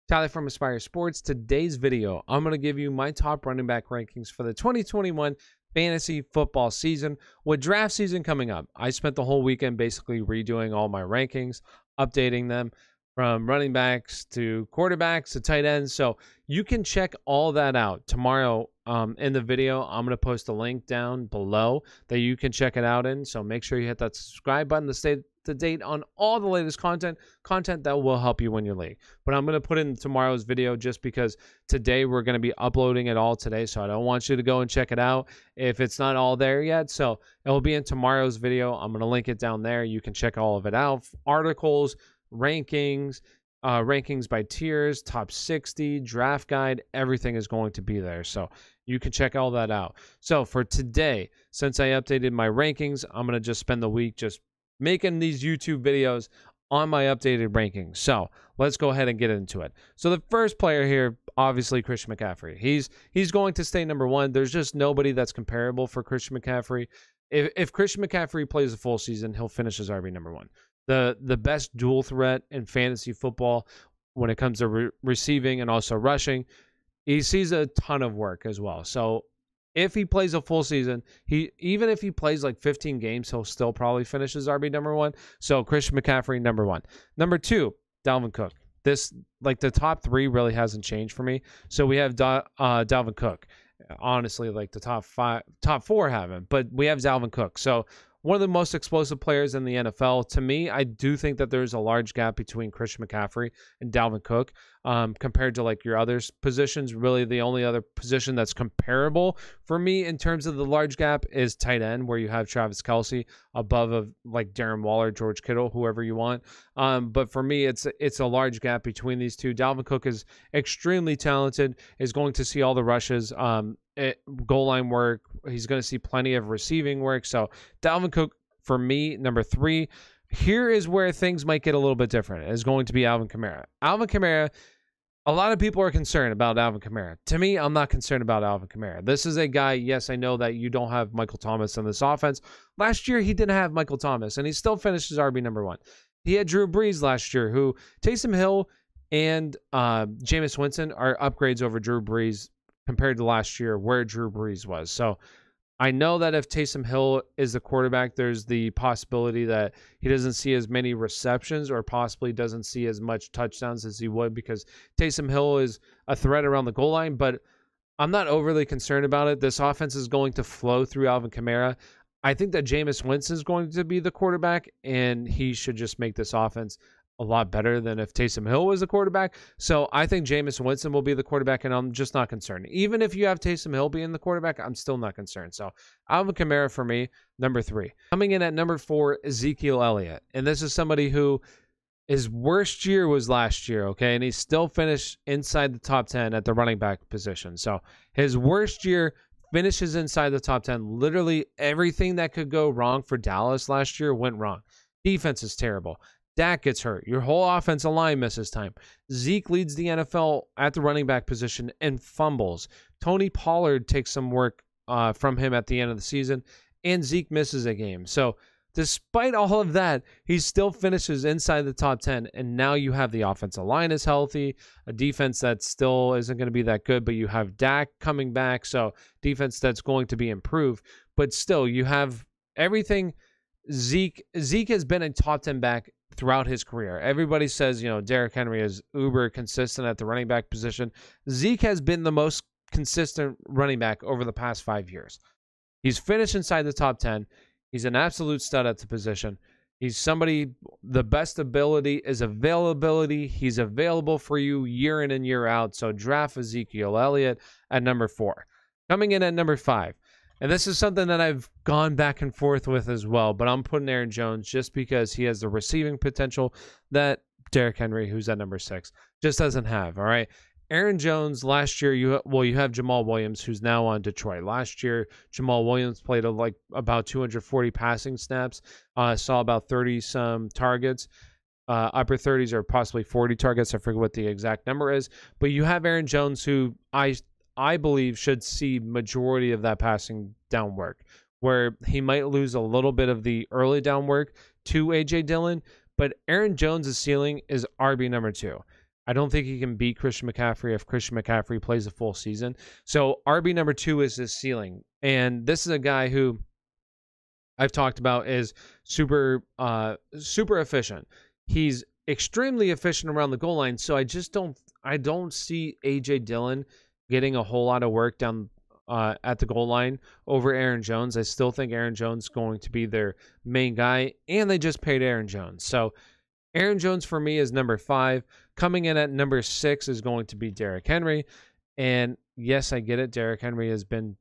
Tyler from Aspire Sports. Today's video, I'm going to give you my top running back rankings for the 2021 fantasy football season with draft season coming up. I spent the whole weekend basically redoing all my rankings, updating them from running backs to quarterbacks to tight ends. So you can check all that out tomorrow in the video. I'm going to post a link down below that you can check it out in. So make sure you hit that subscribe button to stay up to date on all the latest content that will help you win your league. But I'm going to put in tomorrow's video just because today we're going to be uploading it all today. So I don't want you to go and check it out if it's not all there yet. So it will be in tomorrow's video. I'm going to link it down there. You can check all of it out. Articles, rankings by tiers, top 60, draft guide, everything is going to be there. So you can check all that out. So for today, since I updated my rankings, I'm going to just spend the week just making these YouTube videos on my updated rankings. So let's go ahead and get into it. So the first player here, obviously Christian McCaffrey. He's going to stay number one. There's just nobody that's comparable for Christian McCaffrey. If Christian McCaffrey plays a full season, he'll finish as RB number one. The best dual threat in fantasy football when it comes to receiving and also rushing. He sees a ton of work as well. So if he plays a full season, even if he plays like 15 games, he'll still probably finish as RB number one. So Christian McCaffrey, number one. Number two, Dalvin Cook. This, like, the top three really hasn't changed for me. So we have Dalvin Cook. Honestly, like the top four haven't, but we have Dalvin Cook. So one of the most explosive players in the NFL. To me, I do think that there's a large gap between Christian McCaffrey and Dalvin Cook compared to like your other positions. Really, the only other position that's comparable for me in terms of the large gap is tight end, where you have Travis Kelce above of like Darren Waller, George Kittle, whoever you want. But for me, it's a large gap between these two. Dalvin Cook is extremely talented, is going to see all the rushes. Goal line work. He's going to see plenty of receiving work. So Dalvin Cook, for me, number three. Here is where things might get a little bit different. Is going to be Alvin Kamara. Alvin Kamara, a lot of people are concerned about Alvin Kamara. To me, I'm not concerned about Alvin Kamara. This is a guy, yes, I know that you don't have Michael Thomas in this offense. Last year, he didn't have Michael Thomas, and he still finished as RB number one. He had Drew Brees last year, who Taysom Hill and Jameis Winston are upgrades over Drew Brees compared to last year where Drew Brees was. So I know that if Taysom Hill is the quarterback, there's the possibility that he doesn't see as many receptions or possibly doesn't see as much touchdowns as he would because Taysom Hill is a threat around the goal line, but I'm not overly concerned about it. This offense is going to flow through Alvin Kamara. I think that Jameis Winston is going to be the quarterback, and he should just make this offense a lot better than if Taysom Hill was the quarterback. So I think Jameis Winston will be the quarterback, and I'm just not concerned. Even if you have Taysom Hill being the quarterback, I'm still not concerned. So Alvin Kamara for me, number three. Coming in at number four, Ezekiel Elliott. And this is somebody who his worst year was last year, okay? And he still finished inside the top 10 at the running back position. So his worst year finishes inside the top 10. Literally everything that could go wrong for Dallas last year went wrong. Defense is terrible. Dak gets hurt. Your whole offensive line misses time. Zeke leads the NFL at the running back position and fumbles. Tony Pollard takes some work from him at the end of the season, and Zeke misses a game. So despite all of that, he still finishes inside the top 10, and now you have the offensive line is healthy, a defense that still isn't going to be that good, but you have Dak coming back, so defense that's going to be improved. But still, you have everything. Zeke has been a top 10 back throughout his career. Everybody says, Derrick Henry is uber consistent at the running back position. Zeke has been the most consistent running back over the past 5 years. He's finished inside the top 10. He's an absolute stud at the position. He's somebody, the best ability is availability. He's available for you year in and year out. So draft Ezekiel Elliott at number four. Coming in at number five. And this is something that I've gone back and forth with as well, but I'm putting Aaron Jones just because he has the receiving potential that Derrick Henry, who's at number six, just doesn't have, all right? Aaron Jones, last year, you have Jamal Williams, who's now on Detroit. Last year, Jamal Williams played about 240 passing snaps, saw about 30-some targets, upper 30s or possibly 40 targets. I forget what the exact number is. But you have Aaron Jones, who I believe should see majority of that passing down work, where he might lose a little bit of the early down work to A.J. Dillon, but Aaron Jones' ceiling is RB number two. I don't think he can beat Christian McCaffrey if Christian McCaffrey plays a full season. So RB number 2 is his ceiling. And this is a guy who I've talked about is super efficient. He's extremely efficient around the goal line. So I don't see AJ Dillon getting a whole lot of work down at the goal line over Aaron Jones. I still think Aaron Jones is going to be their main guy, and they just paid Aaron Jones. So Aaron Jones for me is number 5. Coming in at number 6 is going to be Derrick Henry. And yes, I get it. Derrick Henry has been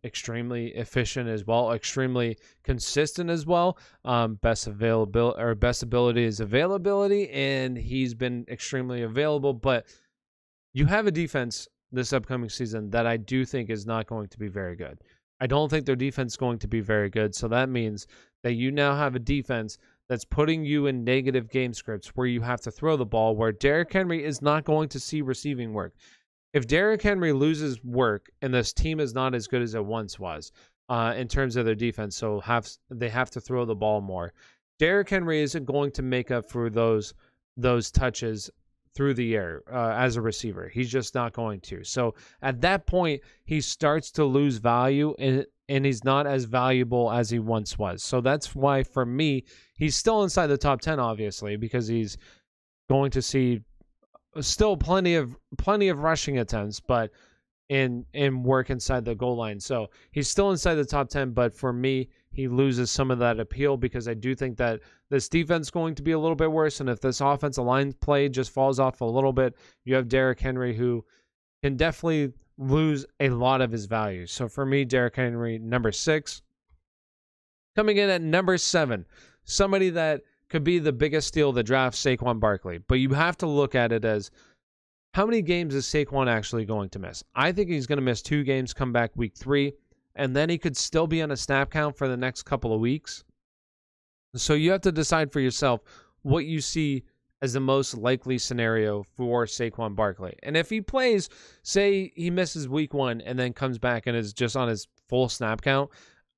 extremely efficient as well, extremely consistent as well. Best ability is availability, and he's been extremely available. But you have a defense this upcoming season that I do think is not going to be very good. I don't think their defense is going to be very good. So that means that you now have a defense that's putting you in negative game scripts where you have to throw the ball, where Derrick Henry is not going to see receiving work. If Derrick Henry loses work and this team is not as good as it once was in terms of their defense, so they have to throw the ball more, Derrick Henry isn't going to make up for those touches through the air as a receiver. He's just not going to. So at that point, he starts to lose value, and he's not as valuable as he once was. So that's why, for me, he's still inside the top 10, obviously, because he's going to see still plenty of rushing attempts, but in work inside the goal line. So he's still inside the top 10, but for me, he loses some of that appeal because I do think that this defense is going to be a little bit worse. And if this offensive line play just falls off a little bit, you have Derrick Henry, who can definitely lose a lot of his value. So for me, Derrick Henry, number 6. Coming in at number 7, somebody that could be the biggest steal of the draft, Saquon Barkley. But you have to look at it as, how many games is Saquon actually going to miss? I think he's going to miss 2 games, come back week 3, and then he could still be on a snap count for the next couple of weeks. So you have to decide for yourself what you see as the most likely scenario for Saquon Barkley. And if he plays, say he misses week 1 and then comes back and is just on his full snap count,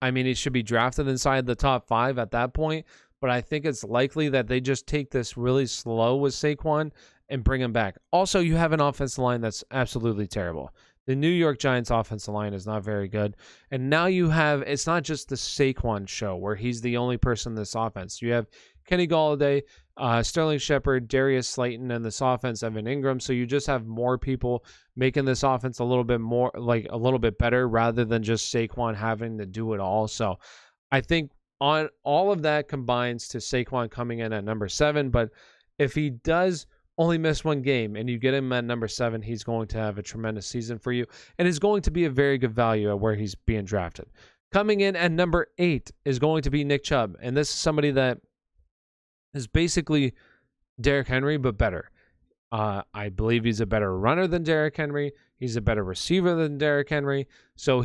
I mean, he should be drafted inside the top 5 at that point. But I think it's likely that they just take this really slow with Saquon and bring him back. Also, you have an offensive line that's absolutely terrible. The New York Giants offensive line is not very good. And now you have, it's not just the Saquon show where he's the only person in this offense. You have Kenny Golladay, Sterling Shepard, Darius Slayton, and this offense, Evan Ingram. So you just have more people making this offense a little bit more, like a little bit better, rather than just Saquon having to do it all. So I think on all of that combines to Saquon coming in at number 7. But if he does only miss 1 game and you get him at number 7, he's going to have a tremendous season for you and is going to be a very good value at where he's being drafted. Coming in at number 8 is going to be Nick Chubb. And this is somebody that is basically Derrick Henry, but better. I believe he's a better runner than Derrick Henry. He's a better receiver than Derrick Henry. So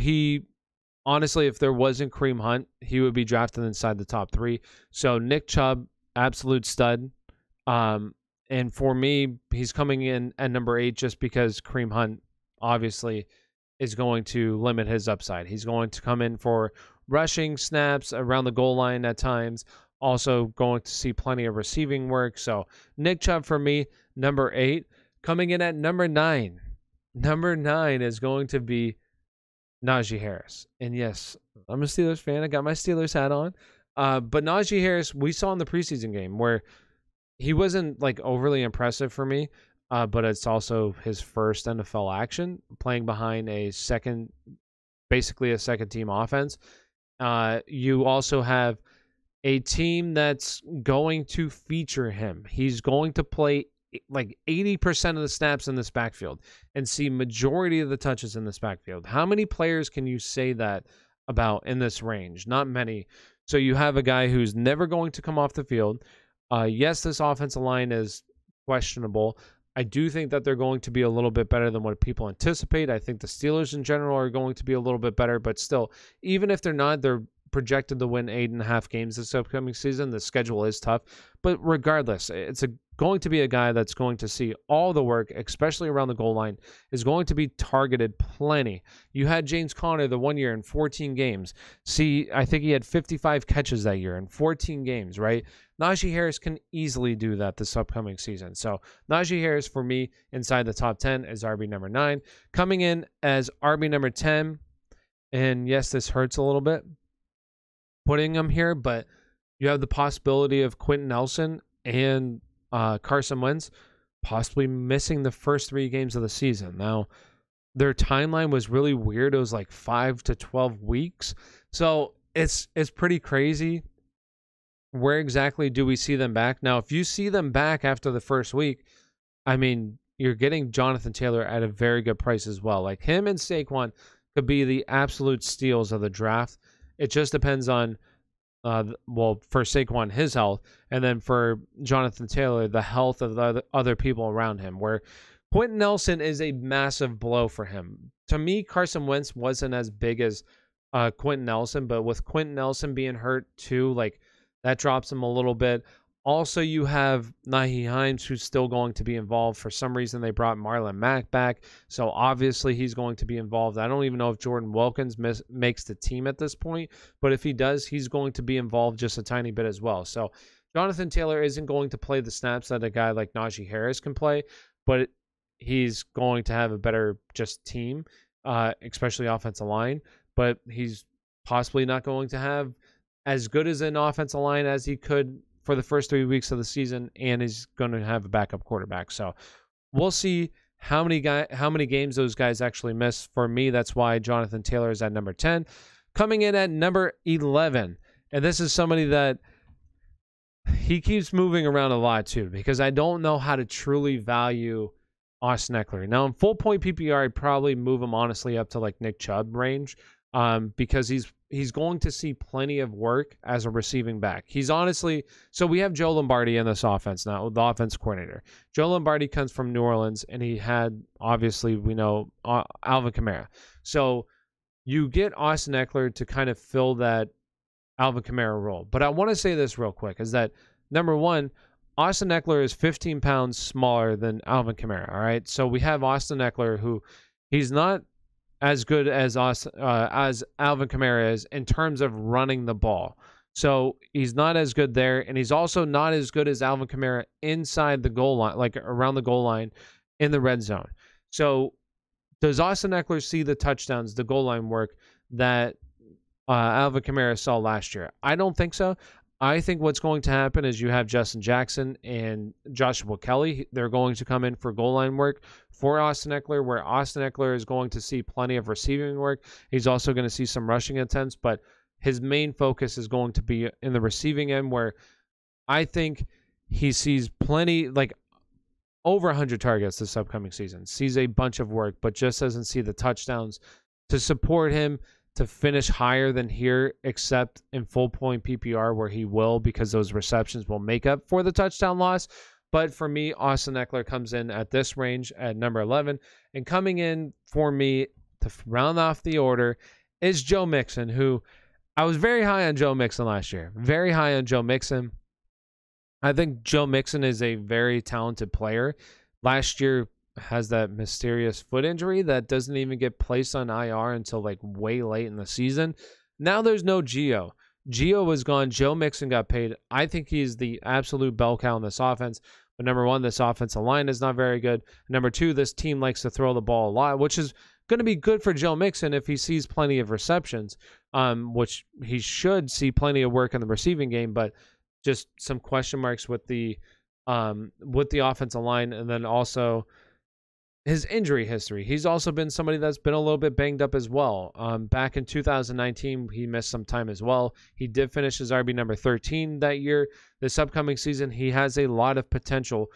honestly, if there wasn't Kareem Hunt, he would be drafted inside the top 3. So Nick Chubb, absolute stud. And for me, he's coming in at number 8 just because Kareem Hunt obviously is going to limit his upside. He's going to come in for rushing snaps around the goal line at times, also going to see plenty of receiving work. So Nick Chubb for me, number 8. Coming in at number 9. Number 9 is going to be Najee Harris. And yes, I'm a Steelers fan. I got my Steelers hat on. But Najee Harris, we saw in the preseason game where he wasn't like overly impressive for me, but it's also his first NFL action, playing behind basically a second team offense. You also have a team that's going to feature him. He's going to play like 80% of the snaps in this backfield and see majority of the touches in this backfield. How many players can you say that about in this range? Not many. So you have a guy who's never going to come off the field. Yes, this offensive line is questionable. I do think that they're going to be a little bit better than what people anticipate. I think the Steelers in general are going to be a little bit better, but still, even if they're not, they're projected to win 8.5 games this upcoming season. The schedule is tough, but regardless, it's a going to be a guy that's going to see all the work, especially around the goal line, is going to be targeted plenty. You had James Conner the 1 year in 14 games. See, I think he had 55 catches that year in 14 games, right? Najee Harris can easily do that this upcoming season. So Najee Harris, for me, inside the top 10 is RB number 9. Coming in as RB number 10, and yes, this hurts a little bit putting him here, but you have the possibility of Quentin Nelson and Carson Wentz possibly missing the first 3 games of the season. Now, their timeline was really weird. It was like 5 to 12 weeks. So it's pretty crazy. Where exactly do we see them back? Now, if you see them back after the first week, I mean, you're getting Jonathan Taylor at a very good price as well. Like him and Saquon could be the absolute steals of the draft. It just depends on, well, for Saquon, his health, and then for Jonathan Taylor, the health of the other people around him, where Quentin Nelson is a massive blow for him. To me, Carson Wentz wasn't as big as Quentin Nelson, but with Quentin Nelson being hurt too, like that drops him a little bit. Also, you have Najee Harris, who's still going to be involved. For some reason, they brought Marlon Mack back, so obviously he's going to be involved. I don't even know if Jordan Wilkins makes the team at this point, but if he does, he's going to be involved just a tiny bit as well. So Jonathan Taylor isn't going to play the snaps that a guy like Najee Harris can play, but he's going to have a better just team, especially offensive line, but he's possibly not going to have as good as an offensive line as he could for the first 3 weeks of the season, and he's going to have a backup quarterback. So we'll see how many games those guys actually miss. For me, that's why Jonathan Taylor is at number 10. Coming in at number 11, and this is somebody that he keeps moving around a lot too, because I don't know how to truly value Austin Ekeler. Now, in full point PPR, I'd probably move him honestly up to like Nick Chubb range, because he's going to see plenty of work as a receiving back. He's honestly, so we have Joe Lombardi in this offense now, the offense coordinator. Joe Lombardi comes from New Orleans, and he had, obviously, we know, Alvin Kamara. So you get Austin Ekeler to kind of fill that Alvin Kamara role. But I want to say this real quick, is that, number one, Austin Ekeler is 15 pounds smaller than Alvin Kamara, all right? So we have Austin Ekeler, who he's not as good as Alvin Kamara is in terms of running the ball. So he's not as good there, and he's also not as good as Alvin Kamara inside the goal line, like around the goal line in the red zone. So does Austin Ekeler see the touchdowns, the goal line work that Alvin Kamara saw last year? I don't think so. I think what's going to happen is you have Justin Jackson and Joshua Kelly. They're going to come in for goal line work for Austin Ekeler, where Austin Ekeler is going to see plenty of receiving work. He's also going to see some rushing attempts, but his main focus is going to be in the receiving end, where I think he sees plenty, like over 100 targets this upcoming season, sees a bunch of work, but just doesn't see the touchdowns to support him to finish higher than here, except in full point PPR, where he will, because those receptions will make up for the touchdown loss. But for me, Austin Ekeler comes in at this range at number 11. And coming in for me to round off the order is Joe Mixon, who I was very high on Joe Mixon last year. Very high on Joe Mixon. I think Joe Mixon is a very talented player. Last year has that mysterious foot injury that doesn't even get placed on IR until like way late in the season. Now there's no Gio. Gio was gone. Joe Mixon got paid. I think he's the absolute bell cow in this offense. But number one, this offensive line is not very good. Number two, this team likes to throw the ball a lot, which is going to be good for Joe Mixon if he sees plenty of receptions, which he should see plenty of work in the receiving game, but just some question marks with the offensive line, and then also his injury history. He's also been somebody that's been a little bit banged up as well. Back in 2019, he missed some time as well. He did finish as RB number 13 that year. This upcoming season, he has a lot of potential.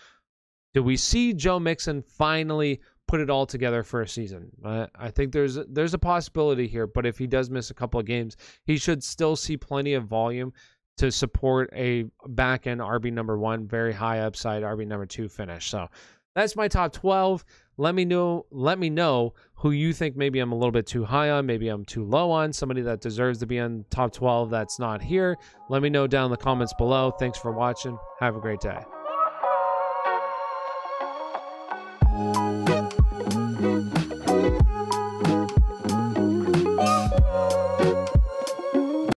Do we see Joe Mixon finally put it all together for a season? I think there's a possibility here, but if he does miss a couple of games, he should still see plenty of volume to support a back-end RB number 1, very high upside RB number 2 finish. So that's my top 12. Let me know who you think maybe I'm a little bit too high on, maybe I'm too low on, somebody that deserves to be on top 12 that's not here. Let me know down in the comments below. Thanks for watching. Have a great day.